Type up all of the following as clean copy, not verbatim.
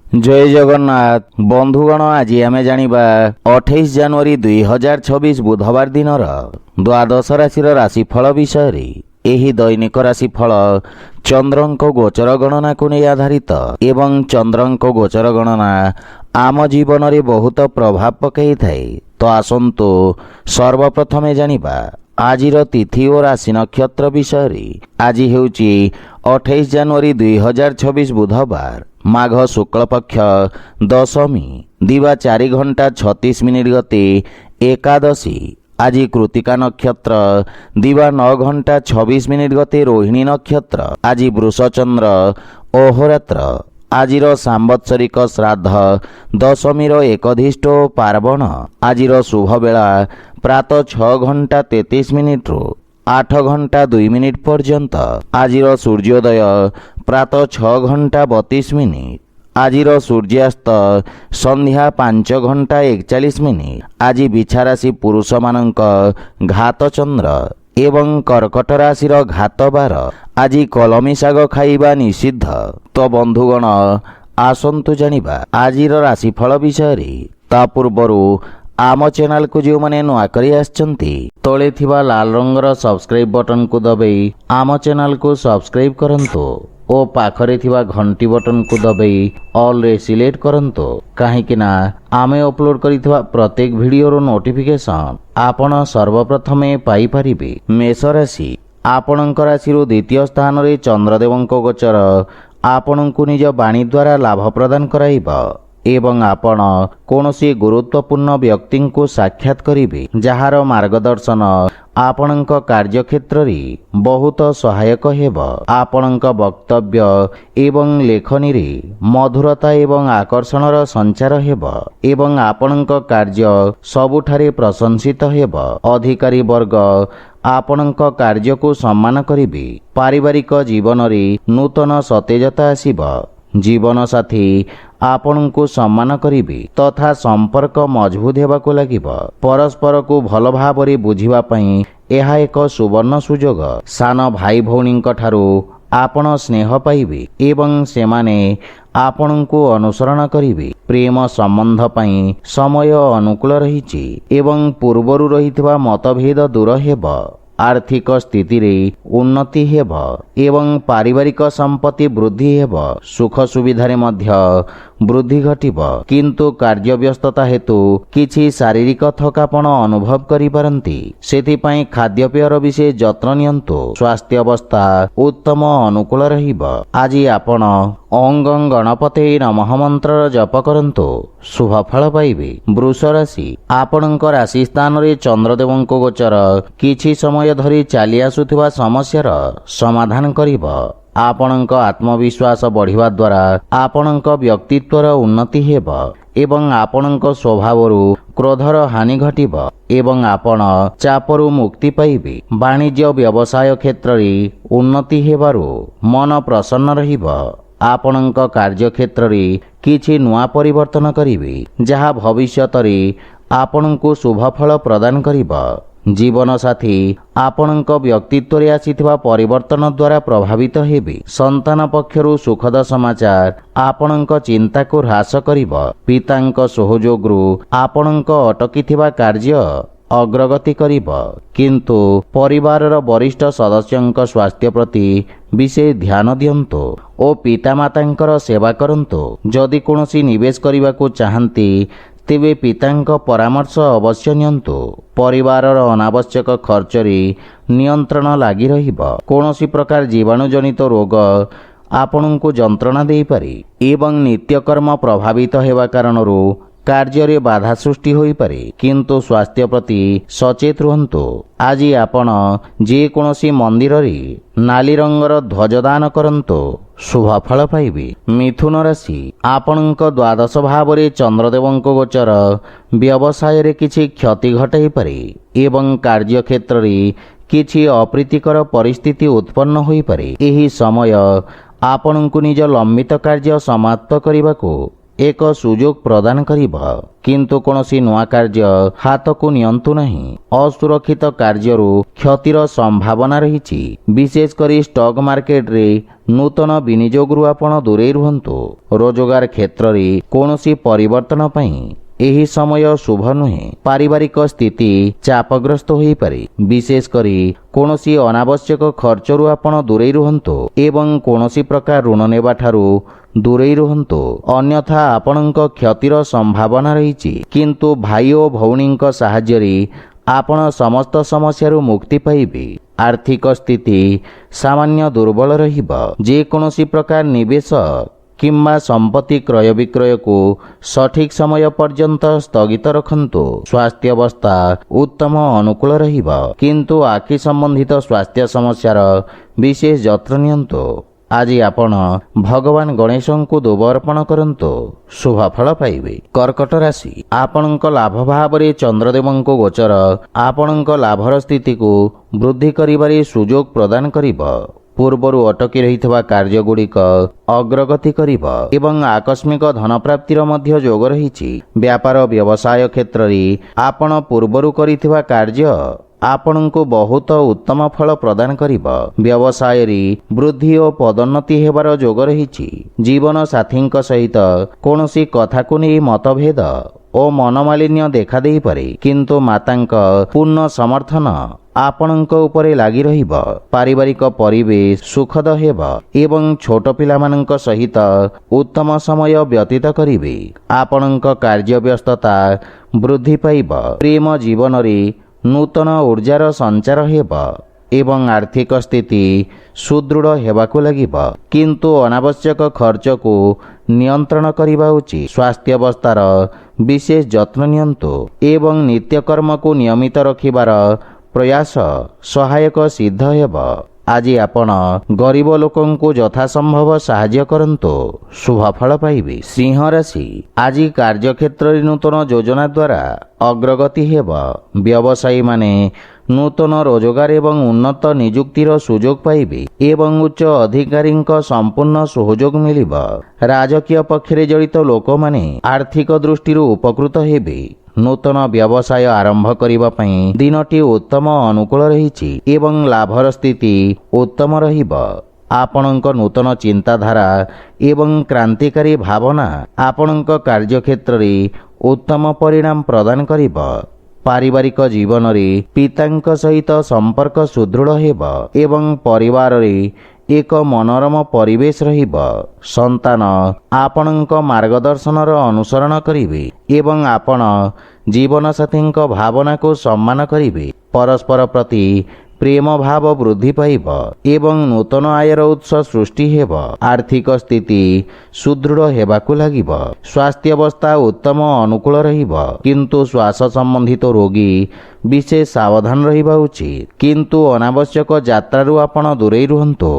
जय जगन्नाथ बंधुगण आज आम जानिबा 28 जनवरी 2026 बुधवार दिन द्वादश राशि राशिफल विषय रे। एही दैनिक राशिफल चंद्रंक गोचर गणना को नहीं आधारित एवं चंद्रंक गोचर गणना आम जीवन में बहुत प्रभाव पकई थाए। तो आसंतु सर्वप्रथमे जानिबा आजिर तिथि और राशि नक्षत्र विषय रे। आज हेउची 28 जनवरी 2026 बुधवार माघ शुक्ल पक्ष दशमी दिवा 4 घंटा 36 मिनिट गते एकादशी। आज कृतिका नक्षत्र दिवा 9 घंटा 26 मिनिट गते रोहिणी नक्षत्र। आज वृषचंद्र अहोरात्र। आजिर सांवत्सरिक श्राद्ध दशमीर एकधिष्ट पार्वण। आजिर शुभ बेला प्रातः 6 घंटा 33 मिनिट रु 8 घंटा 2 मिनिट पर्यंत। आजिर सूर्योदय प्रातः 6 घंटा 32 मिनिट। आजिर सूर्यास्त संध्या 5 घंटा 41 मिनिट। आज बिछा राशि पुरुष मानक घात चंद्र एवं कर्कट राशि घात बार। आज कलमी शाग खाइबा निषिद्ध। तो बंधुगण आसंतु जानिबा आजिर राशिफल विषय रे। ता पूर्वरु आम चैनल को जो मैंने नुआ करी आछंती तले थिबा लाल रंगर सब्सक्राइब बटन को दबाई आम चैनल को सब्सक्राइब करंतु ओ पाखरे थिबा घंटी बटन को दबाई ऑल रे सिलेक्ट करंतु काहेकि ना आमे अपलोड करिथिबा प्रत्येक वीडियो रो नोटिफिकेशन आपण सर्वप्रथमे पाई परिबे। मेष राशि आपणक राशि द्वितीय स्थान रे चंद्रदेवंक गोचर आपणको निज वाणी द्वारा लाभ प्रदान कराइबा एवं आपण कौनसी गुरुत्वपूर्ण व्यक्ति को साक्षात करिबे जहार मार्गदर्शन आपणक कार्यक्षेत्र रे बहुत सहायक हेब। आपणक वक्तव्य एवं लेखनी रे मधुरता एवं आकर्षणर संचार हेब एवं आपणक कार्य सबुठारे प्रशंसित हेब। अधिकारी वर्ग आपणक कार्य को सम्मान करिबे। पारिवारिक जीवन रे नूतन सतेजता आसीब। जीवन साथी आपण को सम्मान करिबे तथा संपर्क मजबूत हेबाको लागिब। परस्पर को भल भाबरे बुझिबा पई एहा एक सुवर्ण सुजोग। सान भाई भौणींक ठारू आपण स्नेह पाइबे एवं सेमाने आपण को अनुसरण करिबे। प्रेम संबंध पई समय अनुकूल रहिछि एवं पूर्वरु रहितबा मतभेद दूर हेब। आर्थिक स्थिति रे उन्नति हेब एवं पारिवारिक संपत्ति वृद्धि हेब। सुख सुविधारे मध्य वृद्धि घटिब किंतु कार्य व्यस्तता हेतु किछि शारीरिक थकापन अनुभव करि पारंती। सेथिपाई खाद्यपेयर विशेष जत्न नियंतु। स्वास्थ्य अवस्था उत्तम अनुकूल रहिब। आज आपण ओं गणपते नमः मंत्र जप करंतु शुभ फल पाइबे। वृष राशि आपणक राशि स्थान रे चंद्रदेवंक गोचर किछि समय धरी चली आसुथिबा समस्यार समाधान करिब। आपणक आत्मविश्वास बढ़िबा द्वारा आपणक व्यक्तित्वर उन्नति हेब एवं आपणक स्वभावरु क्रोधर हानि घटिब एवं आपण चापरु मुक्ति पाइबे। वाणिज्य व्यवसाय क्षेत्र रे उन्नति हेबारु मन प्रसन्न रहिब। आपणक कार्य क्षेत्र रे किछि नुआ परिवर्तन करिवे जहा भविष्यत रे आपणको शुभ फल प्रदान करिब। जीवन साथी आपणक व्यक्तित्व रे आसीथिबा परिवर्तन द्वारा प्रभावित हेबे। संतान पक्षरु सुखद समाचार आपणक चिंता को ह्रास करिब। पितांक सहयोगरु आपणक अटकीथिबा कार्य अग्रगति करिब किंतु परिवारर वरिष्ठ सदस्यंक स्वास्थ्य प्रति विशेष ध्यान दियंतु ओ पितामातांकर सेवा करंतु। जदि कोनोसी निवेश करिबाकू चाहंती तेबे पितांक परामर्श अवश्य नियंतु। परिवारर अनावश्यक खर्च रे नियंत्रण लागि रहिब। कोनोसी प्रकार जीवाणुजनित रोग आपणको जंत्रणा देई पारे एवं नित्यकर्म प्रभावित हेबा कारणरू कार्य रे बाधा सृष्टि होई पारे किंतु स्वास्थ्य प्रति सचेत रहंतु। आज आपण जे कोनोसी मंदिर रे नाली रंगर ध्वजदान करंतु शुभ फल पाइबे। मिथुन राशि आपणक द्वादश भाव रे चंद्रदेवंक गोचर व्यवसाय रे किछि क्षति घटाई पारे एवं कार्य क्षेत्र रे किछि अप्रीतिकर परिस्थिति उत्पन्न होई पारे। एही समय आपणको निज लंबित कार्य समाप्त करिबाकू ଏକ ସୁଯୋଗ ପ୍ରଦାନ କରିବ। କିନ୍ତୁ କୌଣସି ନୂଆ କାର୍ଯ୍ୟ ହାତକୁ ନିଅନ୍ତୁ ନାହିଁ। ଅସୁରକ୍ଷିତ କାର୍ଯ୍ୟରୁ କ୍ଷତିର ସମ୍ଭାବନା ରହିଛି। ବିଶେଷ କରି ଷ୍ଟକ୍ ମାର୍କେଟରେ ନୂତନ ବିନିଯୋଗରୁ ଆପଣ ଦୂରେଇ ରୁହନ୍ତୁ। ରୋଜଗାର କ୍ଷେତ୍ରରେ କୌଣସି ପରିବର୍ତ୍ତନ ପାଇଁ ଏହି ସମୟ ଶୁଭ ନୁହେଁ। ପାରିବାରିକ ସ୍ଥିତି ଚାପଗ୍ରସ୍ତ ହୋଇପାରେ। ବିଶେଷ କରି କୌଣସି ଅନାବଶ୍ୟକ ଖର୍ଚ୍ଚରୁ ଆପଣ ଦୂରେଇ ରୁହନ୍ତୁ ଏବଂ କୌଣସି ପ୍ରକାର ଋଣ ନେବାଠାରୁ ଦୂରେଇ ରୁହନ୍ତୁ, ଅନ୍ୟଥା ଆପଣଙ୍କ କ୍ଷତିର ସମ୍ଭାବନା ରହିଛି। କିନ୍ତୁ ଭାଇ ଓ ଭଉଣୀଙ୍କ ସାହାଯ୍ୟରେ ଆପଣ ସମସ୍ତ ସମସ୍ୟାରୁ ମୁକ୍ତି ପାଇବେ। ଆର୍ଥିକ ସ୍ଥିତି ସାମାନ୍ୟ ଦୁର୍ବଳ ରହିବ। ଯେକୌଣସି ପ୍ରକାର ନିବେଶ କିମ୍ବା ସମ୍ପତ୍ତି କ୍ରୟ ବିକ୍ରୟକୁ ସଠିକ୍ ସମୟ ପର୍ଯ୍ୟନ୍ତ ସ୍ଥଗିତ ରଖନ୍ତୁ। ସ୍ୱାସ୍ଥ୍ୟାବସ୍ଥା ଉତ୍ତମ ଅନୁକୂଳ ରହିବ, କିନ୍ତୁ ଆଖି ସମ୍ବନ୍ଧିତ ସ୍ୱାସ୍ଥ୍ୟ ସମସ୍ୟାର ବିଶେଷ ଯତ୍ନ ନିଅନ୍ତୁ। ଆଜି ଆପଣ ଭଗବାନ ଗଣେଶଙ୍କୁ ଦୁବ ଅର୍ପଣ କରନ୍ତୁ, ଶୁଭ ଫଳ ପାଇବେ। କର୍କଟ ରାଶି, ଆପଣଙ୍କ ଲାଭ ଭାବରେ ଚନ୍ଦ୍ରଦେବଙ୍କ ଗୋଚର ଆପଣଙ୍କ ଲାଭର ସ୍ଥିତିକୁ ବୃଦ୍ଧି କରିବାରେ ସୁଯୋଗ ପ୍ରଦାନ କରିବ। ପୂର୍ବରୁ ଅଟକି ରହିଥିବା କାର୍ଯ୍ୟଗୁଡ଼ିକ ଅଗ୍ରଗତି କରିବ ଏବଂ ଆକସ୍ମିକ ଧନପ୍ରାପ୍ତିର ମଧ୍ୟ ଯୋଗ ରହିଛି। ବ୍ୟାପାର ବ୍ୟବସାୟ କ୍ଷେତ୍ରରେ ଆପଣ ପୂର୍ବରୁ କରିଥିବା କାର୍ଯ୍ୟ ଆପଣଙ୍କୁ ବହୁତ ଉତ୍ତମ ଫଳ ପ୍ରଦାନ କରିବ। ବ୍ୟବସାୟରେ ବୃଦ୍ଧି ଓ ପଦୋନ୍ନତି ହେବାର ଯୋଗ ରହିଛି। ଜୀବନ ସାଥୀଙ୍କ ସହିତ କୌଣସି କଥାକୁ ନେଇ ମତଭେଦ ଓ ମନମାଳିନ୍ୟ ଦେଖାଦେଇପାରେ, କିନ୍ତୁ ମାତାଙ୍କ ପୂର୍ଣ୍ଣ ସମର୍ଥନ ଆପଣଙ୍କ ଉପରେ ଲାଗି ରହିବ। ପାରିବାରିକ ପରିବେଶ ସୁଖଦ ହେବ ଏବଂ ଛୋଟ ପିଲାମାନଙ୍କ ସହିତ ଉତ୍ତମ ସମୟ ବ୍ୟତୀତ କରିବେ। ଆପଣଙ୍କ କାର୍ଯ୍ୟବ୍ୟସ୍ତତା ବୃଦ୍ଧି ପାଇବ। ପ୍ରେମ ଜୀବନରେ ନୂତନ ଊର୍ଜାର ସଞ୍ଚାର ହେବ ଏବଂ ଆର୍ଥିକ ସ୍ଥିତି ସୁଦୃଢ଼ ହେବାକୁ ଲାଗିବ। କିନ୍ତୁ ଅନାବଶ୍ୟକ ଖର୍ଚ୍ଚକୁ ନିୟନ୍ତ୍ରଣ କରିବା ଉଚିତ। ସ୍ୱାସ୍ଥ୍ୟାବସ୍ଥାର ବିଶେଷ ଯତ୍ନ ନିଅନ୍ତୁ ଏବଂ ନିତ୍ୟକର୍ମକୁ ନିୟମିତ ରଖିବାର ପ୍ରୟାସ ସହାୟକ ସିଦ୍ଧ ହେବ। ଆଜି ଆପଣ ଗରିବ ଲୋକଙ୍କୁ ଯଥାସମ୍ଭବ ସାହାଯ୍ୟ କରନ୍ତୁ, ଶୁଭ ଫଳ ପାଇବେ। ସିଂହ ରାଶି, ଆଜି କାର୍ଯ୍ୟକ୍ଷେତ୍ରରେ ନୂତନ ଯୋଜନା ଦ୍ୱାରା ଅଗ୍ରଗତି ହେବ। ବ୍ୟବସାୟୀମାନେ ନୂତନ ରୋଜଗାର ଏବଂ ଉନ୍ନତ ନିଯୁକ୍ତିର ସୁଯୋଗ ପାଇବେ ଏବଂ ଉଚ୍ଚ ଅଧିକାରୀଙ୍କ ସମ୍ପୂର୍ଣ୍ଣ ସହଯୋଗ ମିଳିବ। ରାଜକୀୟ ପକ୍ଷରେ ଜଡ଼ିତ ଲୋକମାନେ ଆର୍ଥିକ ଦୃଷ୍ଟିରୁ ଉପକୃତ ହେବେ। ନୂତନ ବ୍ୟବସାୟ ଆରମ୍ଭ କରିବା ପାଇଁ ଦିନଟି ଉତ୍ତମ ଅନୁକୂଳ ରହିଛି ଏବଂ ଲାଭର ସ୍ଥିତି ଉତ୍ତମ ରହିବ। ଆପଣଙ୍କ ନୂତନ ଚିନ୍ତାଧାରା ଏବଂ କ୍ରାନ୍ତିକାରୀ ଭାବନା ଆପଣଙ୍କ କାର୍ଯ୍ୟକ୍ଷେତ୍ରରେ ଉତ୍ତମ ପରିଣାମ ପ୍ରଦାନ କରିବ। ପାରିବାରିକ ଜୀବନରେ ପିତାଙ୍କ ସହିତ ସମ୍ପର୍କ ସୁଦୃଢ଼ ହେବ ଏବଂ ପରିବାରରେ ଏକ ମନୋରମ ପରିବେଶ ରହିବ। ସନ୍ତାନ ଆପଣଙ୍କ ମାର୍ଗଦର୍ଶନର ଅନୁସରଣ କରିବେ ଏବଂ ଆପଣ ଜୀବନସାଥୀଙ୍କ ଭାବନାକୁ ସମ୍ମାନ କରିବେ। ପରସ୍ପର ପ୍ରତି ପ୍ରେମ ଭାବ ବୃଦ୍ଧି ପାଇବ ଏବଂ ନୂତନ ଆୟର ଉତ୍ସ ସୃଷ୍ଟି ହେବ। ଆର୍ଥିକ ସ୍ଥିତି ସୁଦୃଢ଼ ହେବାକୁ ଲାଗିବ। ସ୍ୱାସ୍ଥ୍ୟାବସ୍ଥା ଉତ୍ତମ ଅନୁକୂଳ ରହିବ, କିନ୍ତୁ ଶ୍ୱାସ ସମ୍ବନ୍ଧିତ ରୋଗୀ ବିଶେଷ ସାବଧାନ ରହିବା ଉଚିତ। କିନ୍ତୁ ଅନାବଶ୍ୟକ ଯାତ୍ରାରୁ ଆପଣ ଦୂରେଇ ରୁହନ୍ତୁ।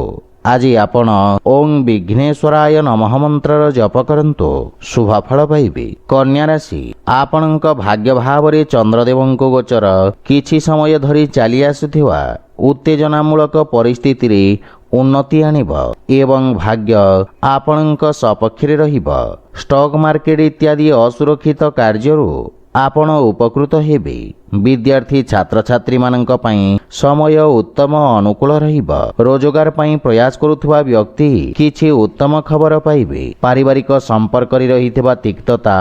ଆଜି ଆପଣ ଓଂ ବିଘ୍ନେଶ୍ୱରାୟ ନମଃ ମନ୍ତ୍ରର ଜପ କରନ୍ତୁ, ଶୁଭ ଫଳ ପାଇବେ। କନ୍ୟା ରାଶି, ଆପଣଙ୍କ ଭାଗ୍ୟ ଭାବରେ ଚନ୍ଦ୍ରଦେବଙ୍କ ଗୋଚର କିଛି ସମୟ ଧରି ଚାଲି ଆସୁଥିବା ଉତ୍ତେଜନାମୂଳକ ପରିସ୍ଥିତିରେ ଉନ୍ନତି ଆଣିବ ଏବଂ ଭାଗ୍ୟ ଆପଣଙ୍କ ସପକ୍ଷରେ ରହିବ। ଷ୍ଟକ୍ ମାର୍କେଟ ଇତ୍ୟାଦି ଅସୁରକ୍ଷିତ କାର୍ଯ୍ୟରୁ ଆପଣ ଉପକୃତ ହେବେ। ବିଦ୍ୟାର୍ଥୀ ଛାତ୍ରଛାତ୍ରୀମାନଙ୍କ ପାଇଁ ସମୟ ଉତ୍ତମ ଅନୁକୂଳ ରହିବ। ରୋଜଗାର ପାଇଁ ପ୍ରୟାସ କରୁଥିବା ବ୍ୟକ୍ତି କିଛି ଉତ୍ତମ ଖବର ପାଇବେ। ପାରିବାରିକ ସମ୍ପର୍କରେ ରହିଥିବା ତିକ୍ତତା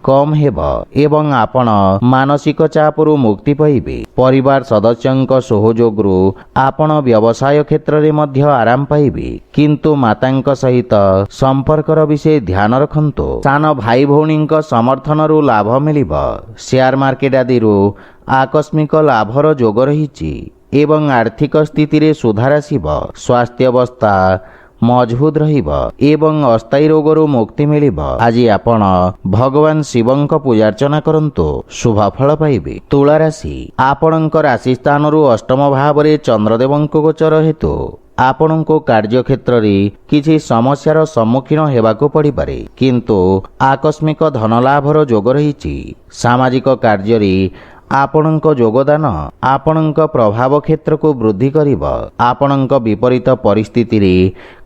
କମ୍ ହେବ ଏବଂ ଆପଣ ମାନସିକ ଚାପରୁ ମୁକ୍ତି ପାଇବେ। ପରିବାର ସଦସ୍ୟଙ୍କ ସହଯୋଗରୁ ଆପଣ ବ୍ୟବସାୟ କ୍ଷେତ୍ରରେ ମଧ୍ୟ ଆରାମ ପାଇବେ, କିନ୍ତୁ ମାତାଙ୍କ ସହିତ ସମ୍ପର୍କର ବିଷୟ ଧ୍ୟାନ ରଖନ୍ତୁ। ସାନ ଭାଇ ଭଉଣୀଙ୍କ ସମର୍ଥନରୁ ଲାଭ ମିଳିବ। ସେୟାର ମାର୍କେଟ ଆଦିରୁ ଆକସ୍ମିକ ଲାଭର ଯୋଗ ରହିଛି ଏବଂ ଆର୍ଥିକ ସ୍ଥିତିରେ ସୁଧାର ଆସିବ। ସ୍ୱାସ୍ଥ୍ୟାବସ୍ଥା ମଜବୁତ ରହିବ ଏବଂ ଅସ୍ଥାୟୀ ରୋଗରୁ ମୁକ୍ତି ମିଳିବ। ଆଜି ଆପଣ ଭଗବାନ ଶିବଙ୍କ ପୂଜାର୍ଚ୍ଚନା କରନ୍ତୁ, ଶୁଭ ଫଳ ପାଇବେ। ତୁଳା ରାଶି, ଆପଣଙ୍କ ରାଶି ସ୍ଥାନରୁ ଅଷ୍ଟମ ଭାବରେ ଚନ୍ଦ୍ରଦେବଙ୍କ ଗୋଚର ହେତୁ ଆପଣଙ୍କୁ କାର୍ଯ୍ୟକ୍ଷେତ୍ରରେ କିଛି ସମସ୍ୟାର ସମ୍ମୁଖୀନ ହେବାକୁ ପଡ଼ିପାରେ, କିନ୍ତୁ ଆକସ୍ମିକ ଧନଲାଭର ଯୋଗ ରହିଛି। ସାମାଜିକ କାର୍ଯ୍ୟରେ ଆପଣଙ୍କ ଯୋଗଦାନ ଆପଣଙ୍କ ପ୍ରଭାବ କ୍ଷେତ୍ରକୁ ବୃଦ୍ଧି କରିବ। ଆପଣଙ୍କ ବିପରୀତ ପରିସ୍ଥିତିରେ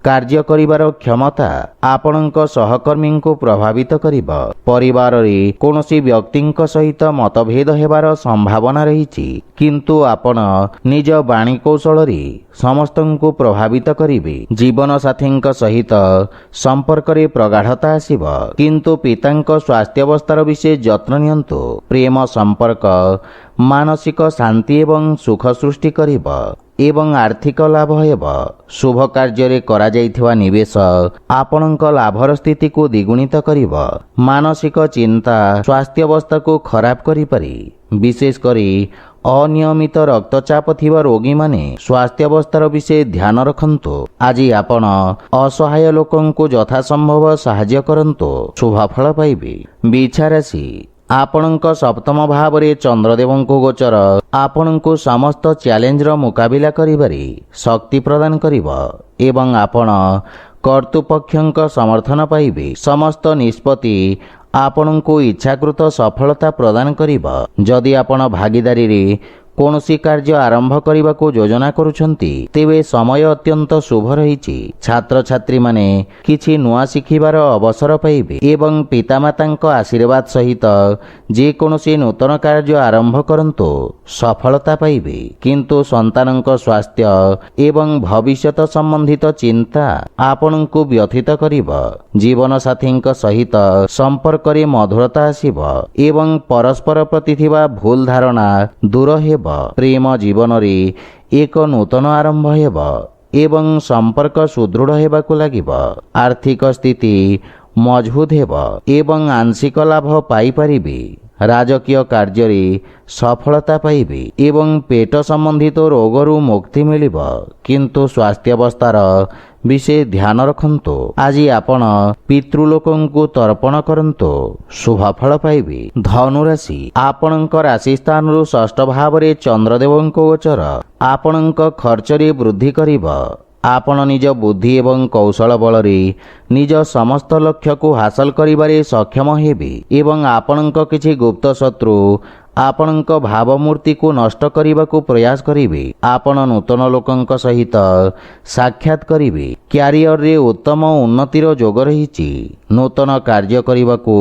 କାର୍ଯ୍ୟ କରିବାର କ୍ଷମତା ଆପଣଙ୍କ ସହକର୍ମୀଙ୍କୁ ପ୍ରଭାବିତ କରିବ। ପରିବାରରେ କୌଣସି ବ୍ୟକ୍ତିଙ୍କ ସହିତ ମତଭେଦ ହେବାର ସମ୍ଭାବନା ରହିଛି, କିନ୍ତୁ ଆପଣ ନିଜ ବାଣୀ କୌଶଳରେ ସମସ୍ତଙ୍କୁ ପ୍ରଭାବିତ କରିବେ। ଜୀବନସାଥୀଙ୍କ ସହିତ ସମ୍ପର୍କରେ ପ୍ରଗାଢ଼ତା ଆସିବ, କିନ୍ତୁ ପିତାଙ୍କ ସ୍ୱାସ୍ଥ୍ୟାବସ୍ଥାର ବିଶେଷ ଯତ୍ନ ନିଅନ୍ତୁ। ପ୍ରେମ ସମ୍ପର୍କ ମାନସିକ ଶାନ୍ତି ଏବଂ ସୁଖ ସୃଷ୍ଟି କରିବ ଏବଂ ଆର୍ଥିକ ଲାଭ ହେବ। ଶୁଭ କାର୍ଯ୍ୟରେ କରାଯାଇଥିବା ନିବେଶ ଆପଣଙ୍କ ଲାଭର ସ୍ଥିତିକୁ ଦ୍ୱିଗୁଣିତ କରିବ। ମାନସିକ ଚିନ୍ତା ସ୍ୱାସ୍ଥ୍ୟାବସ୍ଥାକୁ ଖରାପ କରିପାରେ। ବିଶେଷ କରି ଅନିୟମିତ ରକ୍ତଚାପ ଥିବା ରୋଗୀମାନେ ସ୍ୱାସ୍ଥ୍ୟାବସ୍ଥାର ବିଶେଷ ଧ୍ୟାନ ରଖନ୍ତୁ। ଆଜି ଆପଣ ଅସହାୟ ଲୋକଙ୍କୁ ଯଥାସମ୍ଭବ ସାହାଯ୍ୟ କରନ୍ତୁ, ଶୁଭଫଳ ପାଇବେ। ବିଛା ରାଶି, ଆପଣଙ୍କ ସପ୍ତମ ଭାବରେ ଚନ୍ଦ୍ରଦେବଙ୍କ ଗୋଚର ଆପଣଙ୍କୁ ସମସ୍ତ ଚ୍ୟାଲେଞ୍ଜର ମୁକାବିଲା କରିବାରେ ଶକ୍ତି ପ୍ରଦାନ କରିବ ଏବଂ ଆପଣ କର୍ତ୍ତୃପକ୍ଷଙ୍କ ସମର୍ଥନ ପାଇବେ। ସମସ୍ତ ନିଷ୍ପତ୍ତି ଆପଣଙ୍କୁ ଇଚ୍ଛାକୃତ ସଫଳତା ପ୍ରଦାନ କରିବ। ଯଦି ଆପଣ ଭାଗିଦାରୀରେ କୌଣସି କାର୍ଯ୍ୟ ଆରମ୍ଭ କରିବାକୁ ଯୋଜନା କରୁଛନ୍ତି, ତେବେ ସମୟ ଅତ୍ୟନ୍ତ ଶୁଭ ରହିଛି। ଛାତ୍ରଛାତ୍ରୀମାନେ କିଛି ନୂଆ ଶିଖିବାର ଅବସର ପାଇବେ ଏବଂ ପିତାମାତାଙ୍କ ଆଶୀର୍ବାଦ ସହିତ ଯେକୌଣସି ନୂତନ କାର୍ଯ୍ୟ ଆରମ୍ଭ କରନ୍ତୁ, ସଫଳତା ପାଇବେ। କିନ୍ତୁ ସନ୍ତାନଙ୍କ ସ୍ୱାସ୍ଥ୍ୟ ଏବଂ ଭବିଷ୍ୟତ ସମ୍ବନ୍ଧିତ ଚିନ୍ତା ଆପଣଙ୍କୁ ବ୍ୟଥିତ କରିବ। ଜୀବନସାଥୀଙ୍କ ସହିତ ସମ୍ପର୍କରେ ମଧୁରତା ଆସିବ ଏବଂ ପରସ୍ପର ପ୍ରତି ଥିବା ଭୁଲ ଧାରଣା ଦୂର ହେବ। ପ୍ରେମ ଜୀବନରେ ଏକ ନୂତନ ଆରମ୍ଭ ହେବ ଏବଂ ସମ୍ପର୍କ ସୁଦୃଢ଼ ହେବାକୁ ଲାଗିବ। ଆର୍ଥିକ ସ୍ଥିତି ମଜବୁତ ହେବ ଏବଂ ଆଂଶିକ ଲାଭ ପାଇପାରିବେ। ରାଜକୀୟ କାର୍ଯ୍ୟରେ ସଫଳତା ପାଇବେ ଏବଂ ପେଟ ସମ୍ବନ୍ଧିତ ରୋଗରୁ ମୁକ୍ତି ମିଳିବ, କିନ୍ତୁ ସ୍ୱାସ୍ଥ୍ୟାବସ୍ଥାର ବିଶେଷ ଧ୍ୟାନ ରଖନ୍ତୁ। ଆଜି ଆପଣ ପିତୃଲୋକଙ୍କୁ ତର୍ପଣ କରନ୍ତୁ, ଶୁଭଫଳ ପାଇବେ। ଧନୁରାଶି, ଆପଣଙ୍କ ରାଶି ସ୍ଥାନରୁ ଷଷ୍ଠ ଭାବରେ ଚନ୍ଦ୍ରଦେବଙ୍କ ଗୋଚର ଆପଣଙ୍କ ଖର୍ଚ୍ଚରେ ବୃଦ୍ଧି କରିବ। ଆପଣ ନିଜ ବୁଦ୍ଧି ଏବଂ କୌଶଳ ବଳରେ ନିଜ ସମସ୍ତ ଲକ୍ଷ୍ୟକୁ ହାସଲ କରିବାରେ ସକ୍ଷମ ହେବେ ଏବଂ ଆପଣଙ୍କ କିଛି ଗୁପ୍ତ ଶତ୍ରୁ ଆପଣଙ୍କ ଭାବମୂର୍ତ୍ତିକୁ ନଷ୍ଟ କରିବାକୁ ପ୍ରୟାସ କରିବେ। ଆପଣ ନୂତନ ଲୋକଙ୍କ ସହିତ ସାକ୍ଷାତ କରିବେ। କ୍ୟାରିୟରରେ ଉତ୍ତମ ଉନ୍ନତିର ଯୋଗ ରହିଛି। ନୂତନ କାର୍ଯ୍ୟ କରିବାକୁ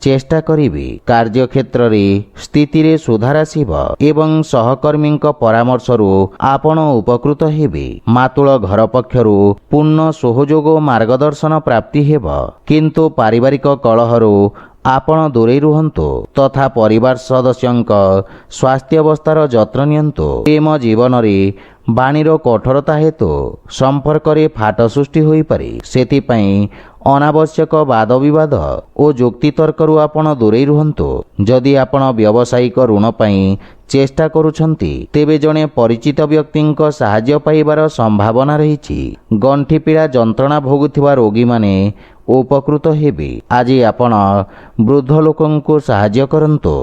ଚେଷ୍ଟା କରିବେ। କାର୍ଯ୍ୟକ୍ଷେତ୍ରରେ ସ୍ଥିତିରେ ସୁଧାର ଆସିବ ଏବଂ ସହକର୍ମୀଙ୍କ ପରାମର୍ଶରୁ ଆପଣ ଉପକୃତ ହେବେ। ମାତୁଳ ଘର ପକ୍ଷରୁ ପୂର୍ଣ୍ଣ ସହଯୋଗ ଓ ମାର୍ଗଦର୍ଶନ ପ୍ରାପ୍ତି ହେବ, କିନ୍ତୁ ପାରିବାରିକ କଳହରୁ ଆପଣ ଦୂରେଇ ରୁହନ୍ତୁ ତଥା ପରିବାର ସଦସ୍ୟଙ୍କ ସ୍ୱାସ୍ଥ୍ୟାବସ୍ଥାର ଯତ୍ନ ନିଅନ୍ତୁ। ପ୍ରେମ ଜୀବନରେ ବାଣୀର କଠୋରତା ହେତୁ ସମ୍ପର୍କରେ ଫାଟ ସୃଷ୍ଟି ହୋଇପାରେ। ସେଥିପାଇଁ ଅନାବଶ୍ୟକ ବାଦବିବାଦ ଓ ଯୁକ୍ତିତର୍କରୁ ଆପଣ ଦୂରେଇ ରୁହନ୍ତୁ। ଯଦି ଆପଣ ବ୍ୟବସାୟିକ ଋଣ ପାଇଁ ଚେଷ୍ଟା କରୁଛନ୍ତି, ତେବେ ଜଣେ ପରିଚିତ ବ୍ୟକ୍ତିଙ୍କ ସାହାଯ୍ୟ ପାଇବାର ସମ୍ଭାବନା ରହିଛି। ଗଣ୍ଠିପୀଡ଼ା ଯନ୍ତ୍ରଣା ଭୋଗୁଥିବା ରୋଗୀମାନେ ଉପକୃତ ହେବେ। ଆଜି ଆପଣ ବୃଦ୍ଧ ଲୋକଙ୍କୁ ସାହାଯ୍ୟ କରନ୍ତୁ,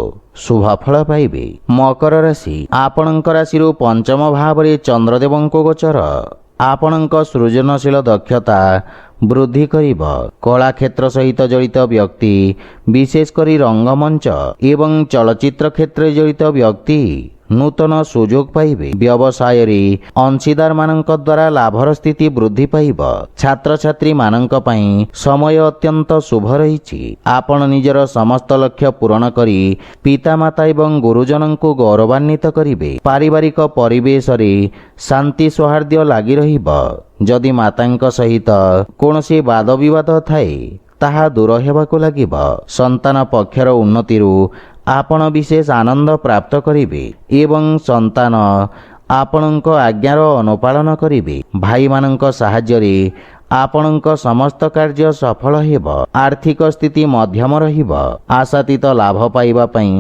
ଶୁଭଫଳ ପାଇବେ। ମକର ରାଶି, ଆପଣଙ୍କ ରାଶିରୁ ପଞ୍ଚମ ଭାବରେ ଚନ୍ଦ୍ରଦେବଙ୍କ ଗୋଚର ଆପଣଙ୍କ ସୃଜନଶୀଳ ଦକ୍ଷତା ବୃଦ୍ଧି କରିବ। କଳାକ୍ଷେତ୍ର ସହିତ ଜଡ଼ିତ ବ୍ୟକ୍ତି, ବିଶେଷ କରି ରଙ୍ଗମଞ୍ଚ ଏବଂ ଚଳଚ୍ଚିତ୍ର କ୍ଷେତ୍ରରେ ଜଡ଼ିତ ବ୍ୟକ୍ତି ନୂତନ ସୁଯୋଗ ପାଇବେ। ବ୍ୟବସାୟରେ ଅଂଶୀଦାରମାନଙ୍କ ଦ୍ୱାରା ଲାଭର ସ୍ଥିତି ବୃଦ୍ଧି ପାଇବ। ଛାତ୍ରଛାତ୍ରୀମାନଙ୍କ ପାଇଁ ସମୟ ଅତ୍ୟନ୍ତ ଶୁଭ ରହିଛି। ଆପଣ ନିଜର ସମସ୍ତ ଲକ୍ଷ୍ୟ ପୂରଣ କରି ପିତାମାତା ଏବଂ ଗୁରୁଜନଙ୍କୁ ଗୌରବାନ୍ୱିତ କରିବେ। ପାରିବାରିକ ପରିବେଶରେ ଶାନ୍ତି ସୌହାର୍ଦ୍ଦ୍ୟ ଲାଗି ରହିବ। ଯଦି ମାତାଙ୍କ ସହିତ କୌଣସି ବାଦବିବାଦ ଥାଏ, ତାହା ଦୂର ହେବାକୁ ଲାଗିବ। ସନ୍ତାନ ପକ୍ଷର ଉନ୍ନତିରୁ ଆପଣ ବିଶେଷ ଆନନ୍ଦ ପ୍ରାପ୍ତ କରିବେ ଏବଂ ସନ୍ତାନ ଆପଣଙ୍କ ଆଜ୍ଞାର ଅନୁପାଳନ କରିବେ। ଭାଇମାନଙ୍କ ସାହାଯ୍ୟରେ ଆପଣଙ୍କ ସମସ୍ତ କାର୍ଯ୍ୟ ସଫଳ ହେବ। ଆର୍ଥିକ ସ୍ଥିତି ମଧ୍ୟମ ରହିବ। ଆଶାତୀତ ଲାଭ ପାଇବା ପାଇଁ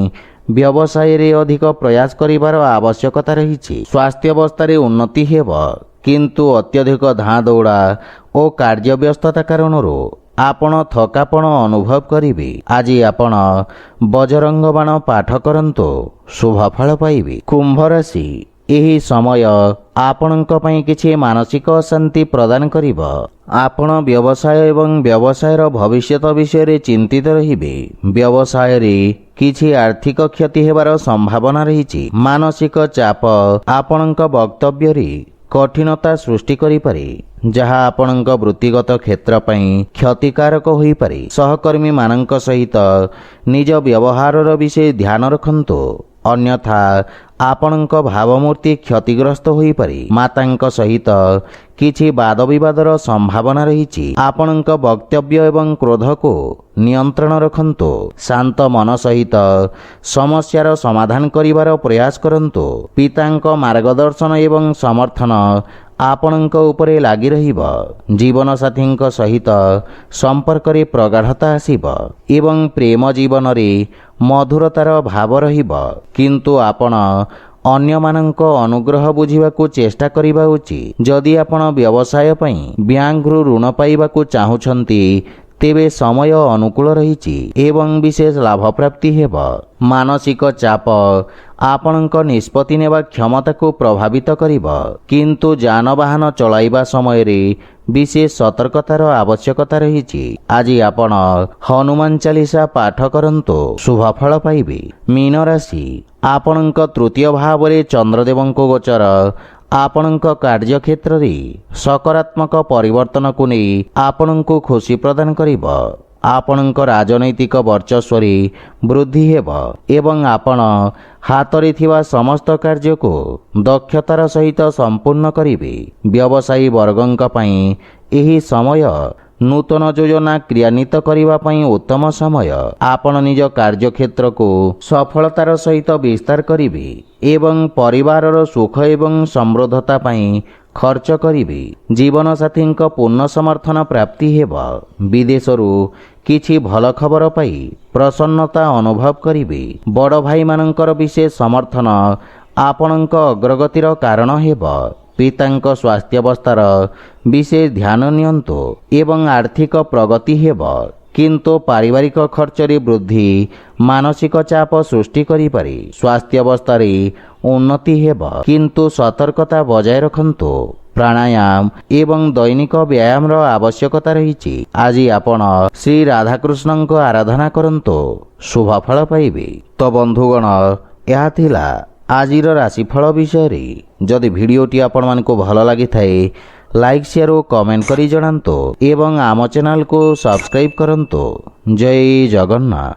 ବ୍ୟବସାୟରେ ଅଧିକ ପ୍ରୟାସ କରିବାର ଆବଶ୍ୟକତା ରହିଛି। ସ୍ୱାସ୍ଥ୍ୟାବସ୍ଥାରେ ଉନ୍ନତି ହେବ, କିନ୍ତୁ ଅତ୍ୟଧିକ ଧାଁ ଦୌଡ଼ା ଓ କାର୍ଯ୍ୟବ୍ୟସ୍ତତା କାରଣରୁ ଆପଣ ଥକାପଣ ଅନୁଭବ କରିବେ। ଆଜି ଆପଣ ବଜରଙ୍ଗ ବାଣ ପାଠ କରନ୍ତୁ, ଶୁଭଫଳ ପାଇବେ। କୁମ୍ଭ ରାଶି, ଏହି ସମୟ ଆପଣଙ୍କ ପାଇଁ କିଛି ମାନସିକ ଅଶାନ୍ତି ପ୍ରଦାନ କରିବ। ଆପଣ ବ୍ୟବସାୟ ଏବଂ ବ୍ୟବସାୟର ଭବିଷ୍ୟତ ବିଷୟରେ ଚିନ୍ତିତ ରହିବେ। ବ୍ୟବସାୟରେ କିଛି ଆର୍ଥିକ କ୍ଷତି ହେବାର ସମ୍ଭାବନା ରହିଛି। ମାନସିକ ଚାପ ଆପଣଙ୍କ ବକ୍ତବ୍ୟରେ କଠିନତା ସୃଷ୍ଟି କରିପାରେ। ଯାହା ଆପଣଙ୍କ ବୃତ୍ତିଗତ କ୍ଷେତ୍ର ପାଇଁ କ୍ଷତିକାରକ ହୋଇପାରେ। ସହକର୍ମୀମାନଙ୍କ ସହିତ ନିଜ ବ୍ୟବହାରର ବିଷୟ ଧ୍ୟାନ ରଖନ୍ତୁ, ଅନ୍ୟଥା ଆପଣଙ୍କ ଭାବମୂର୍ତ୍ତି କ୍ଷତିଗ୍ରସ୍ତ ହୋଇପାରେ। ମାତାଙ୍କ ସହିତ କିଛି ବାଦବିବାଦର ସମ୍ଭାବନା ରହିଛି। ଆପଣଙ୍କ ବକ୍ତବ୍ୟ ଏବଂ କ୍ରୋଧକୁ ନିୟନ୍ତ୍ରଣ ରଖନ୍ତୁ। ଶାନ୍ତ ମନ ସହିତ ସମସ୍ୟାର ସମାଧାନ କରିବାର ପ୍ରୟାସ କରନ୍ତୁ। ପିତାଙ୍କ ମାର୍ଗଦର୍ଶନ ଏବଂ ସମର୍ଥନ ଆପଣଙ୍କ ଉପରେ ଲାଗି ରହିବ। ଜୀବନସାଥୀଙ୍କ ସହିତ ସମ୍ପର୍କରେ ପ୍ରଗାଢ଼ତା ଆସିବ ଏବଂ ପ୍ରେମ ଜୀବନରେ ମଧୁରତାର ଭାବ ରହିବ। କିନ୍ତୁ ଆପଣ ଅନ୍ୟମାନଙ୍କ ଅନୁଗ୍ରହ ବୁଝିବାକୁ ଚେଷ୍ଟା କରିବା ଉଚିତ। ଯଦି ଆପଣ ବ୍ୟବସାୟ ପାଇଁ ବ୍ୟାଙ୍କରୁ ଋଣ ପାଇବାକୁ ଚାହୁଁଛନ୍ତି, ତେବେ ସମୟ ଅନୁକୂଳ ରହିଛି ଏବଂ ବିଶେଷ ଲାଭପ୍ରାପ୍ତି ହେବ। ମାନସିକ ଚାପ ଆପଣଙ୍କ ନିଷ୍ପତ୍ତି ନେବା କ୍ଷମତାକୁ ପ୍ରଭାବିତ କରିବ, କିନ୍ତୁ ଯାନବାହନ ଚଳାଇବା ସମୟରେ ବିଶେଷ ସତର୍କତାର ଆବଶ୍ୟକତା ରହିଛି। ଆଜି ଆପଣ ହନୁମାନ ଚାଳିଶା ପାଠ କରନ୍ତୁ, ଶୁଭଫଳ ପାଇବେ। ମୀନ ରାଶି, ଆପଣଙ୍କ ତୃତୀୟ ଭାବରେ ଚନ୍ଦ୍ରଦେବଙ୍କ ଗୋଚର ଆପଣଙ୍କ କାର୍ଯ୍ୟକ୍ଷେତ୍ରରେ ସକାରାତ୍ମକ ପରିବର୍ତ୍ତନକୁ ନେଇ ଆପଣଙ୍କୁ ଖୁସି ପ୍ରଦାନ କରିବ। ଆପଣଙ୍କ ରାଜନୈତିକ ବର୍ଚସ୍ୱରେ ବୃଦ୍ଧି ହେବ ଏବଂ ଆପଣ ହାତରେ ଥିବା ସମସ୍ତ କାର୍ଯ୍ୟକୁ ଦକ୍ଷତାର ସହିତ ସମ୍ପୂର୍ଣ୍ଣ କରିବେ। ବ୍ୟବସାୟୀ ବର୍ଗଙ୍କ ପାଇଁ ଏହି ସମୟ ନୂତନ ଯୋଜନା କ୍ରିୟାନ୍ୱିତ କରିବା ପାଇଁ ଉତ୍ତମ ସମୟ। ଆପଣ ନିଜ କାର୍ଯ୍ୟକ୍ଷେତ୍ରକୁ ସଫଳତାର ସହିତ ବିସ୍ତାର କରିବେ ଏବଂ ପରିବାରର ସୁଖ ଏବଂ ସମୃଦ୍ଧତା ପାଇଁ ଖର୍ଚ୍ଚ କରିବେ। ଜୀବନସାଥୀଙ୍କ ପୂର୍ଣ୍ଣ ସମର୍ଥନ ପ୍ରାପ୍ତି ହେବ। ବିଦେଶରୁ କିଛି ଭଲ ଖବର ପାଇ ପ୍ରସନ୍ନତା ଅନୁଭବ କରିବେ। ବଡ଼ ଭାଇମାନଙ୍କର ବିଶେଷ ସମର୍ଥନ ଆପଣଙ୍କ ଅଗ୍ରଗତିର କାରଣ ହେବ। ପିତାଙ୍କ ସ୍ୱାସ୍ଥ୍ୟାବସ୍ଥାର ବିଶେଷ ଧ୍ୟାନ ନିଅନ୍ତୁ ଏବଂ ଆର୍ଥିକ ପ୍ରଗତି ହେବ, କିନ୍ତୁ ପାରିବାରିକ ଖର୍ଚ୍ଚରେ ବୃଦ୍ଧି ମାନସିକ ଚାପ ସୃଷ୍ଟି କରିପାରେ। ସ୍ୱାସ୍ଥ୍ୟାବସ୍ଥାରେ ଉନ୍ନତି ହେବ, କିନ୍ତୁ ସତର୍କତା ବଜାୟ ରଖନ୍ତୁ। ପ୍ରାଣାୟାମ ଏବଂ ଦୈନିକ ବ୍ୟାୟାମର ଆବଶ୍ୟକତା ରହିଛି। ଆଜି ଆପଣ ଶ୍ରୀ ରାଧାକୃଷ୍ଣଙ୍କ ଆରାଧନା କରନ୍ତୁ, ଶୁଭଫଳ ପାଇବେ। ତ ବନ୍ଧୁଗଣ, ଏହା ଥିଲା ଆଜିର ରାଶିଫଳ ବିଷୟରେ। ଯଦି ଭିଡ଼ିଓଟି ଆପଣମାନଙ୍କୁ ଭଲ ଲାଗିଥାଏ, ଲାଇକ୍, ସେୟାର ଓ କମେଣ୍ଟ କରି ଜଣାନ୍ତୁ ଏବଂ ଆମ ଚ୍ୟାନେଲକୁ ସବସ୍କ୍ରାଇବ୍ କରନ୍ତୁ। ଜୟ ଜଗନ୍ନାଥ।